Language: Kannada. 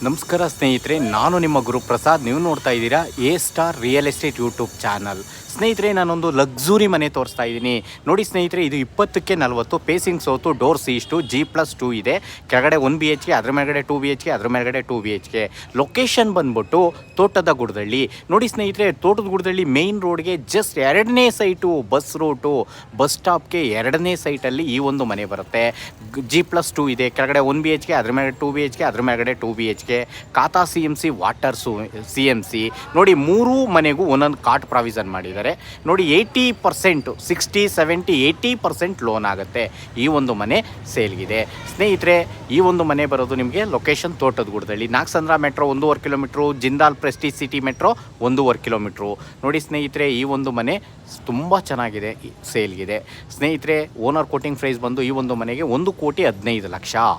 ನಮಸ್ಕಾರ ಸ್ನೇಹಿತರೆ, ನಾನು ನಿಮ್ಮ ಗುರುಪ್ರಸಾದ್. ನೀವು ನೋಡ್ತಾ ಇದ್ದೀರಾ A star real estate YouTube channel. ಸ್ನೇಹಿತರೆ, ನಾನೊಂದು ಲಕ್ಸುರಿ ಮನೆ ತೋರಿಸ್ತಾ ಇದ್ದೀನಿ. ನೋಡಿ ಸ್ನೇಹಿತರೆ, ಇದು 20ಕ್ಕೆ 40 pacing south, doors is to, G+2 ಇದೆ. ಕೆಳಗಡೆ 1 BHK, ಅದ್ರ ಮೇಲ್ಗಡೆ 2 BHK, ಅದ್ರ ಮೇಲ್ಗಡೆ 2 BHK. ಲೊಕೇಶನ್ ಬಂದ್ಬಿಟ್ಟು ತೋಟದ ಗುಡ್ದಳ್ಳಿ. ನೋಡಿ ಸ್ನೇಹಿತರೆ, ತೋಟದ ಗುಡ್ದಳ್ಳಿ ಮೇಯ್ನ್ ರೋಡ್ಗೆ ಜಸ್ಟ್ 2ನೇ ಸೈಟು, ಬಸ್ ರೂಟು, ಬಸ್ ಸ್ಟಾಪ್ಗೆ 2ನೇ ಸೈಟಲ್ಲಿ ಈ ಒಂದು ಮನೆ ಬರುತ್ತೆ. G+2 ಇದೆ. ಕೆಳಗಡೆ 1 BHK, ಅದ್ರ ಮೇಲ್ಗಡೆ 2 BHK, ಅದ್ರ ಮೇಲ್ಗಡೆ 2 BHK. ಖಾತಾ CMC, ವಾಟರ್ CMC. ನೋಡಿ, 3 ಮನೆಗೂ ಒಂದೊಂದು ಕಾಟ್ ಪ್ರಾವಿಷನ್ ಮಾಡಿದ್ದಾರೆ. ನೋಡಿ, 80%, 60, 70, 80% ಲೋನ್ ಆಗುತ್ತೆ. ಈ ಒಂದು ಮನೆ ಸೇಲ್ಗಿದೆ. ಸ್ನೇಹಿತರೆ, ಈ ಒಂದು ಮನೆ ಬರೋದು ನಿಮಗೆ location Thotada Guddalli. Nagasandra metro 1.5 kilometre, Jindal Prestige City metro 1.5 kilometre. ನೋಡಿ ಸ್ನೇಹಿತರೆ, ಈ ಒಂದು ಮನೆ ತುಂಬ ಚೆನ್ನಾಗಿದೆ, ಸೇಲ್ಗಿದೆ. ಸ್ನೇಹಿತರೆ, ಓನರ್ ಕೋಟಿಂಗ್ ಪ್ರೈಸ್ ಬಂದು ಈ ಒಂದು ಮನೆಗೆ 1,15,00,000.